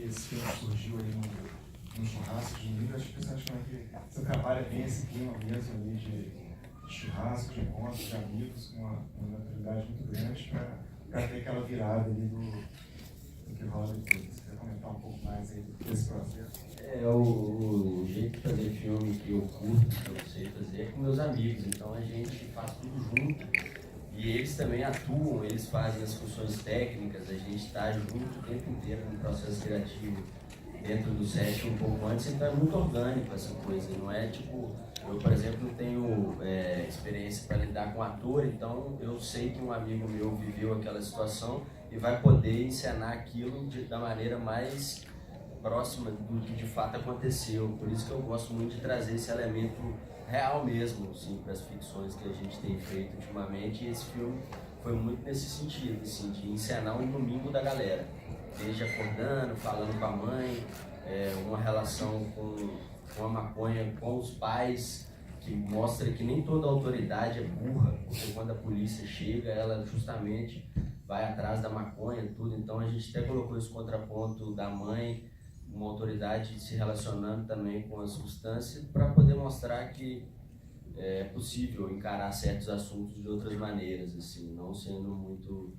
esse filme surgiu aí num churrasco de domingo. Acho que você trabalha bem esse clima mesmo ali de churrasco, de encontros, de amigos, com uma naturalidade muito grande para ter aquela virada ali do que rola depois. Você quer comentar um pouco mais aí desse processo? O jeito de fazer filme que eu curto, que eu sei fazer, é com meus amigos. Então a gente faz tudo junto. E eles também atuam, eles fazem as funções técnicas, a gente está junto o tempo inteiro no processo criativo, dentro do set um pouco antes, então é muito orgânico essa coisa. Não é tipo, eu por exemplo não tenho experiência para lidar com ator, então eu sei que um amigo meu viveu aquela situação e vai poder encenar aquilo da maneira mais próxima do que de fato aconteceu. Por isso que eu gosto muito de trazer esse elemento real mesmo, assim, para as ficções que a gente tem feito ultimamente. E esse filme foi muito nesse sentido, assim, de encenar um domingo da galera, desde acordando, falando com a mãe, uma relação com a maconha, com os pais, que mostra que nem toda autoridade é burra, porque quando a polícia chega, ela justamente vai atrás da maconha, tudo. Então a gente até colocou esse contraponto da mãe, uma autoridade se relacionando também com a substância, para poder mostrar que é possível encarar certos assuntos de outras maneiras, assim, não sendo muito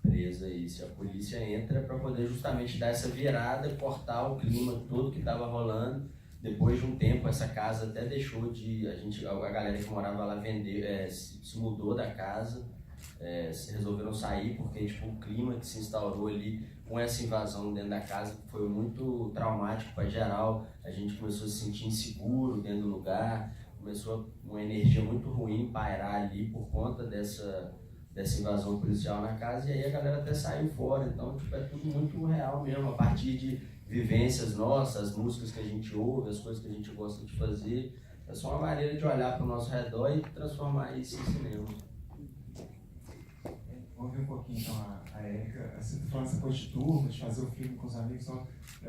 presa a isso. A polícia entra para poder justamente dar essa virada, cortar o clima todo que estava rolando. Depois de um tempo, essa casa até deixou de... A galera que morava lá se mudou da casa, resolveram sair, porque tipo, o clima que se instaurou ali com essa invasão dentro da casa foi muito traumático para geral. A gente começou a se sentir inseguro dentro do lugar, começou uma energia muito ruim pairar ali por conta dessa invasão policial na casa, e aí a galera até saiu fora. Então tipo, é tudo muito real mesmo, a partir de vivências nossas, as músicas que a gente ouve, as coisas que a gente gosta de fazer. É só uma maneira de olhar para o nosso redor e transformar isso em cinema. Vamos ver um pouquinho então a Érica. Você está falando essa coisa de turma, de fazer o filme com os amigos. Então,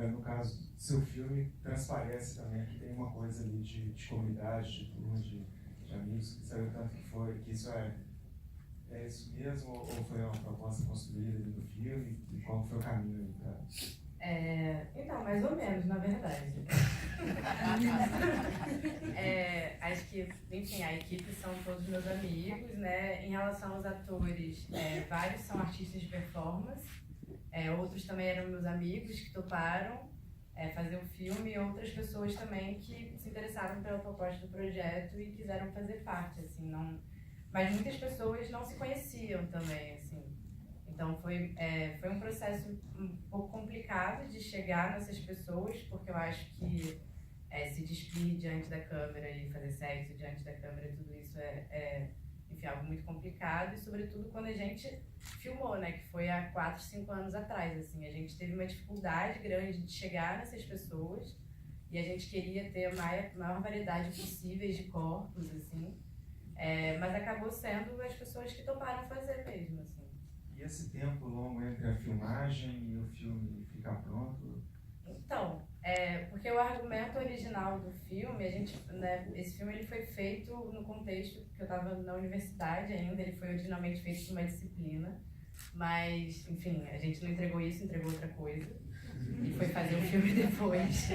no caso do seu filme, transparece também que tem uma coisa ali de comunidade, de turma, de amigos, que saiu tanto que isso é isso mesmo, ou foi uma proposta construída ali do filme? E qual foi o caminho aí para... Então, mais ou menos, na verdade. Acho que, enfim, a equipe são todos meus amigos, né? Em relação aos atores, vários são artistas de performance, outros também eram meus amigos que toparam fazer o filme, e outras pessoas também que se interessaram pela proposta do projeto e quiseram fazer parte, assim, não... Mas muitas pessoas não se conheciam também, assim. Então foi um processo um pouco complicado de chegar nessas pessoas, porque eu acho que se despir diante da câmera e fazer sexo diante da câmera, tudo isso enfim, algo muito complicado, e sobretudo quando a gente filmou, né, que foi há 4, 5 anos atrás, assim, a gente teve uma dificuldade grande de chegar nessas pessoas, e a gente queria ter a maior variedade possível de corpos, assim, mas acabou sendo as pessoas que toparam fazer mesmo, assim. E esse tempo longo entre a filmagem e o filme ficar pronto? Então, porque o argumento original do filme, esse filme ele foi feito no contexto que eu estava na universidade ainda, ele foi originalmente feito por uma disciplina, mas, enfim, a gente não entregou isso, entregou outra coisa, e foi fazer o filme depois.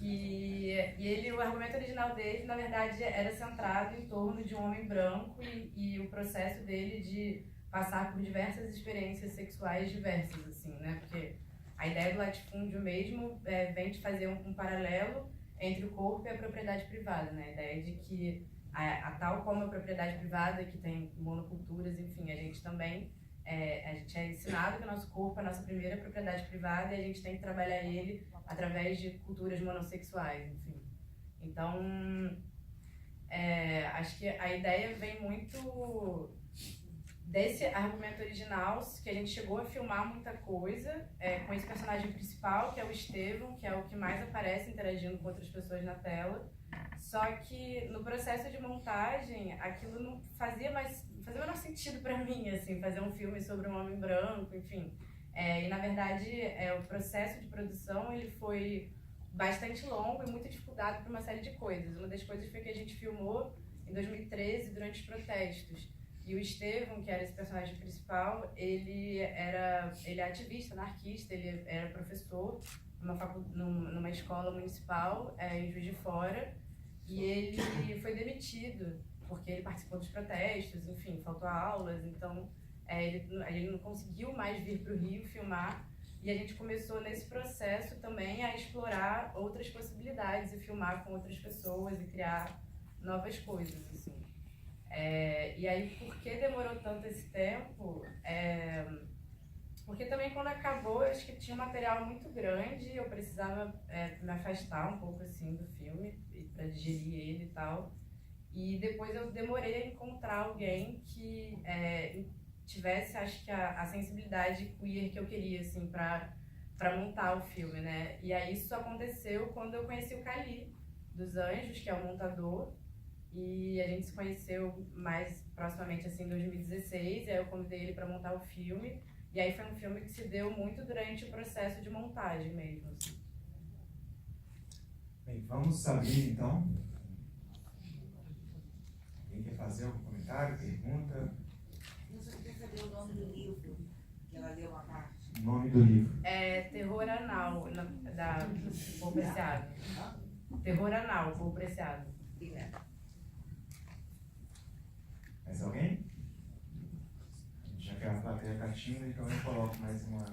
E o argumento original dele, na verdade, era centrado em torno de um homem branco e o processo dele de passar por diversas experiências sexuais diversas, assim, né? Porque a ideia do latifúndio mesmo vem de fazer um paralelo entre o corpo e a propriedade privada, né? A ideia de que, tal como a propriedade privada, que tem monoculturas, enfim, a gente também, a gente é ensinado que o nosso corpo é a nossa primeira propriedade privada e a gente tem que trabalhar ele através de culturas monossexuais, enfim. Então, acho que a ideia vem muito desse argumento original, que a gente chegou a filmar muita coisa, com esse personagem principal, que é o Estevão, que é o que mais aparece interagindo com outras pessoas na tela. Só que no processo de montagem, aquilo não fazia o menor sentido para mim, assim, fazer um filme sobre um homem branco, enfim. E na verdade, o processo de produção ele foi bastante longo e muito dificultado por uma série de coisas. Uma das coisas foi que a gente filmou em 2013 durante os protestos. E o Estevão, que era esse personagem principal, ele é ativista, anarquista, ele era professor numa escola municipal em Juiz de Fora, e ele foi demitido porque ele participou dos protestos, enfim, faltou aulas, então ele não conseguiu mais vir para o Rio filmar, e a gente começou nesse processo também a explorar outras possibilidades e filmar com outras pessoas e criar novas coisas, assim. E aí, por que demorou tanto esse tempo? Porque também quando acabou, eu acho que tinha um material muito grande, eu precisava me afastar um pouco assim do filme para digerir ele e tal. E depois eu demorei a encontrar alguém que tivesse, acho que a sensibilidade queer que eu queria, assim, para montar o filme, né? E aí isso aconteceu quando eu conheci o Cali dos Anjos, que é o montador, e a gente se conheceu mais proximamente assim em 2016, e aí eu convidei ele para montar o filme, e aí foi um filme que se deu muito durante o processo de montagem mesmo, assim. Bem, vamos abrir então. Quem quer fazer algum comentário, pergunta? Eu só queria saber o nome do livro, que ela deu uma parte. O nome do livro? Terror Anal, da Paul Preciado. Terror Anal, Paul Preciado. Obrigada. Mais alguém? Já que a plateia está tímida, então eu coloco mais uma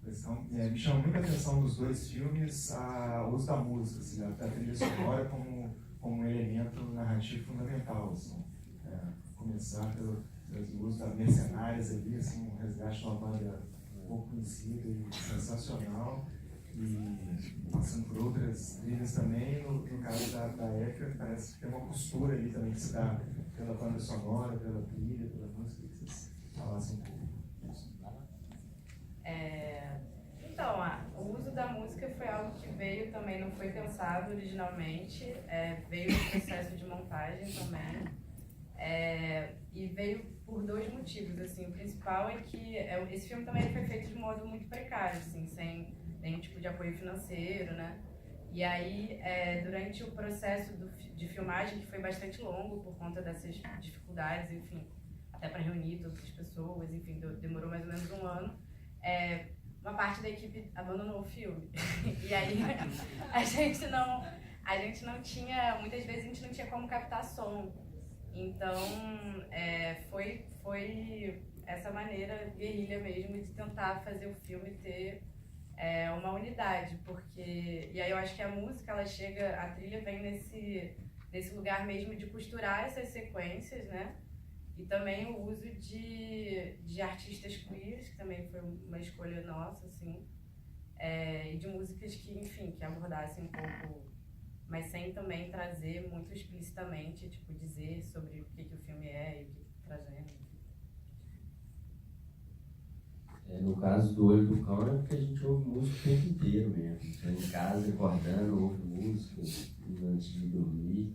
questão. Me chama muita atenção nos dois filmes o uso da música, assim, da trilha sonora como um elemento narrativo fundamental. Assim. Começar pelo uso da Mercenárias ali, assim, um resgate de uma banda pouco conhecida e sensacional, e passando por outras trilhas também. No caso da Eka, parece que tem uma costura ali também que se dá pela banda sonora, pela trilha, pela música, que vocês falassem um pouco. Então, o uso da música foi algo que veio também, não foi pensado originalmente, veio no processo de montagem também, e veio por dois motivos, assim. O principal é que esse filme também foi feito de modo muito precário, assim, sem nenhum tipo de apoio financeiro, né? E aí, durante o processo de filmagem, que foi bastante longo por conta dessas dificuldades, enfim, até para reunir todas as pessoas, enfim, demorou mais ou menos um ano, uma parte da equipe abandonou o filme. E aí, a gente não tinha, muitas vezes a gente não tinha como captar som. Então, foi essa maneira guerrilha mesmo de tentar fazer o filme ter uma unidade, porque... E aí eu acho que a música, ela chega, a trilha vem nesse lugar mesmo de costurar essas sequências, né? E também o uso de artistas queers, que também foi uma escolha nossa, assim, e de músicas que, enfim, que abordassem um pouco, mas sem também trazer muito explicitamente, tipo, dizer sobre o que o filme é e o que está trazendo. No caso do Olho do Cão é porque a gente ouve música o tempo inteiro mesmo. Tá em casa, acordando, ouve música antes de dormir.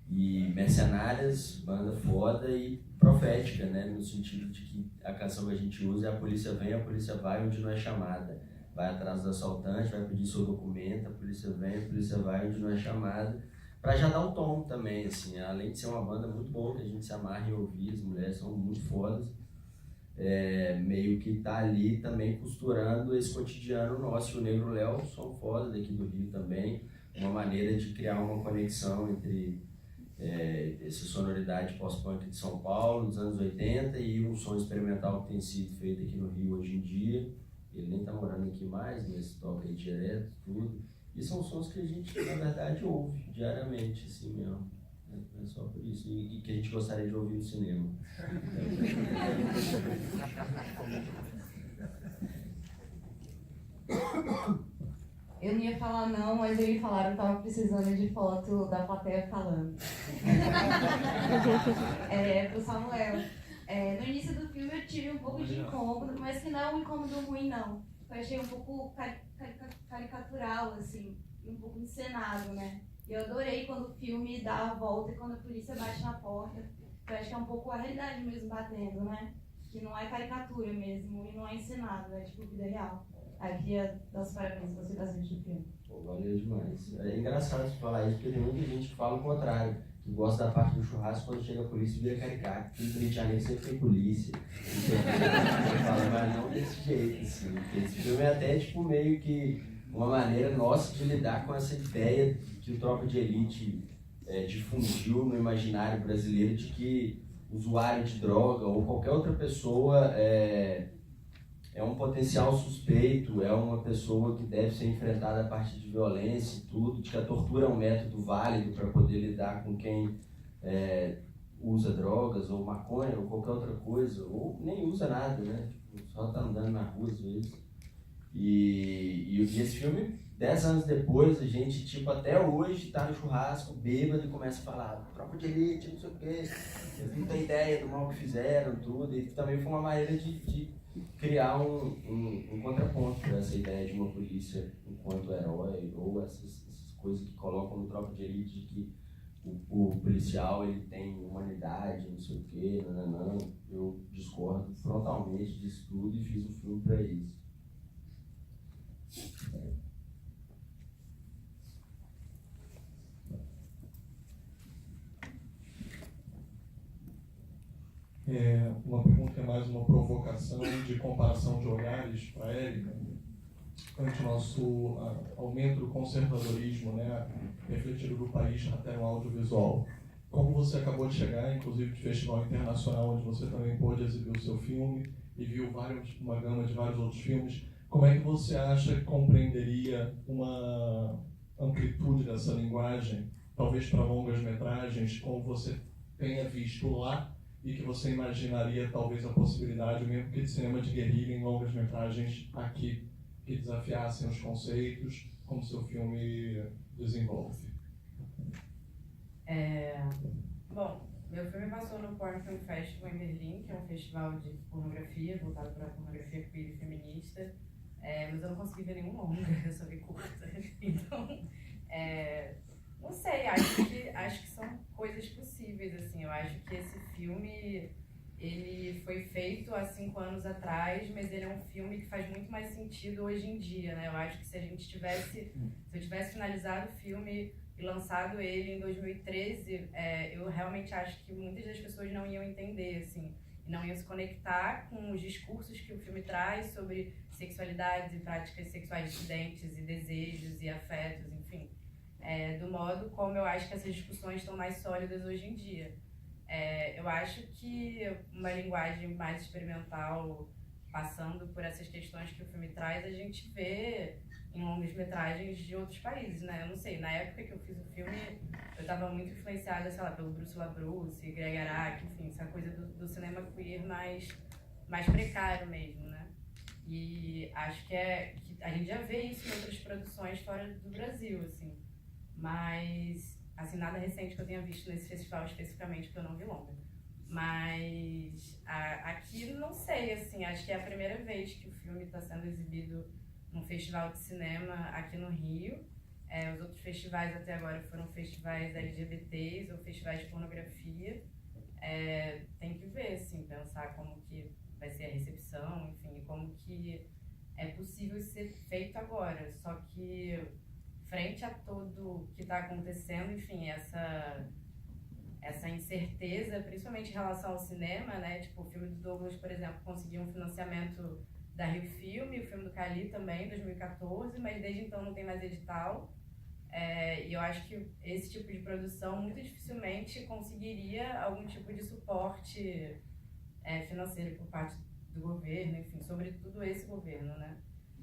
E Mercenárias, banda foda e profética, né? No sentido de que a canção que a gente usa é a polícia vem, a polícia vai onde não é chamada. Vai atrás do assaltante, vai pedir seu documento, a polícia vem, a polícia vai onde não é chamada. Pra já dar um tom também, assim. Além de ser uma banda muito boa, que a gente se amarra em ouvir, as mulheres são muito fodas. Meio que tá ali também costurando esse cotidiano nosso. O Negro Léo são foda daqui do Rio também. Uma maneira de criar uma conexão entre essa sonoridade pós-punk de São Paulo, dos anos 80, e um som experimental que tem sido feito aqui no Rio hoje em dia. Ele nem tá morando aqui mais, mas toca aí direto, tudo. E são sons que a gente, na verdade, ouve diariamente, assim mesmo. É só por isso. E que a gente gostaria de ouvir no cinema. Eu não ia falar não, mas eles falaram que tava precisando de foto da plateia falando. Pro Samuel. No início do filme eu tive um pouco de incômodo, mas que não é um incômodo ruim, não. Eu achei um pouco caricatural, assim, e um pouco encenado, né? E eu adorei quando o filme dá a volta e quando a polícia bate na porta. Eu acho que é um pouco a realidade mesmo batendo, né? Que não é caricatura mesmo e não é encenado, é tipo vida real. Aí queria dar os parabéns, gostei bastante do filme. Pô, valeu demais. É engraçado você falar isso, porque tem muita gente que fala o contrário, que gosta da parte do churrasco, quando chega a polícia vira caricato. Porque no Rio de Janeiro sempre tem polícia. Você fala, mas não desse jeito, assim. Esse filme é até tipo meio que uma maneira nossa de lidar com essa ideia que o Tropa de Elite difundiu no imaginário brasileiro de que usuário de droga ou qualquer outra pessoa é um potencial suspeito, é uma pessoa que deve ser enfrentada a partir de violência e tudo, de que a tortura é um método válido para poder lidar com quem usa drogas ou maconha ou qualquer outra coisa, ou nem usa nada, né? Tipo, só tá andando na rua às vezes. E esse filme, 10 anos depois, a gente, tipo, até hoje tá no churrasco, bêbado, e começa a falar Tropa de Elite, não sei o quê, eles não têm ideia do mal que fizeram, tudo, e também foi uma maneira de criar um contraponto para essa ideia de uma polícia enquanto herói, ou essas coisas que colocam no Tropa de Elite, de que o policial ele tem humanidade, não sei o quê, não. Eu discordo frontalmente disso tudo e fiz um filme para isso. Uma pergunta que é mais uma provocação de comparação de olhares para a Érica, ante o nosso aumento do conservadorismo, né, refletido do país até no audiovisual. Como você acabou de chegar, inclusive de festival internacional, onde você também pôde exibir o seu filme e viu uma gama de vários outros filmes, como é que você acha que compreenderia uma amplitude dessa linguagem, talvez para longas metragens, como você tenha visto lá, e que você imaginaria talvez a possibilidade, mesmo que de cinema de guerrilha em longas metragens aqui, que desafiassem os conceitos, como seu filme desenvolve? Bom, meu filme passou no Porn Film Festival em Berlim, que é um festival de pornografia, voltado para a pornografia queer e feminista, mas eu não consegui ver nenhum longa, eu só vi curta. Então, não sei, acho que são coisas possíveis, assim. Eu acho que esse filme, ele foi feito há 5 anos atrás, mas ele é um filme que faz muito mais sentido hoje em dia, né? Eu acho que se eu tivesse finalizado o filme e lançado ele em 2013, eu realmente acho que muitas das pessoas não iam entender, assim, e não iam se conectar com os discursos que o filme traz sobre sexualidades e práticas sexuais dissidentes e desejos e afetos, enfim. Do modo como eu acho que essas discussões estão mais sólidas hoje em dia. Eu acho que uma linguagem mais experimental, passando por essas questões que o filme traz, a gente vê em longas metragens de outros países, né? Eu não sei, na época que eu fiz o filme, eu estava muito influenciada, sei lá, pelo Bruce LaBruce, Greg Araki, enfim, essa coisa do cinema queer mais precário mesmo, né? E acho que a gente já vê isso em outras produções fora do Brasil, assim. Mas, assim, nada recente que eu tenha visto nesse festival especificamente, porque eu não vi longa. Mas aqui, não sei, assim, acho que é a primeira vez que o filme está sendo exibido num festival de cinema aqui no Rio. Os outros festivais até agora foram festivais LGBTs ou festivais de pornografia. Tem que ver, assim, pensar como que vai ser a recepção, enfim, como que é possível ser feito agora. Só que frente a tudo que está acontecendo, enfim, essa incerteza, principalmente em relação ao cinema, né? Tipo, o filme do Douglas, por exemplo, conseguiu um financiamento da Rio Filme, o filme do Cali também, em 2014, mas desde então não tem mais edital. E eu acho que esse tipo de produção muito dificilmente conseguiria algum tipo de suporte financeiro por parte do governo, enfim, sobretudo esse governo, né?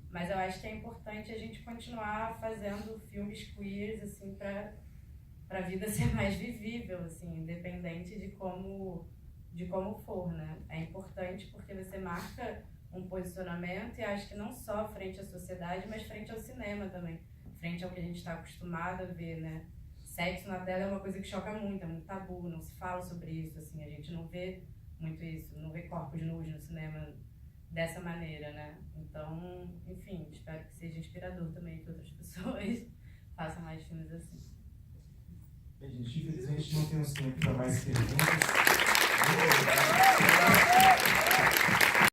Mas eu acho que é importante a gente continuar fazendo filmes queers, assim, para a vida ser mais vivível, assim, independente de como for, né? É importante porque você marca um posicionamento, e acho que não só frente à sociedade, mas frente ao cinema também, frente ao que a gente está acostumado a ver, né? Sexo na tela é uma coisa que choca muito, é muito tabu, não se fala sobre isso, assim, a gente não vê muito isso, não vê corpos nus no cinema dessa maneira, né? Então, enfim, espero que seja inspirador também que outras pessoas façam mais filmes assim. Bem, gente, infelizmente não temos tempo para mais perguntas.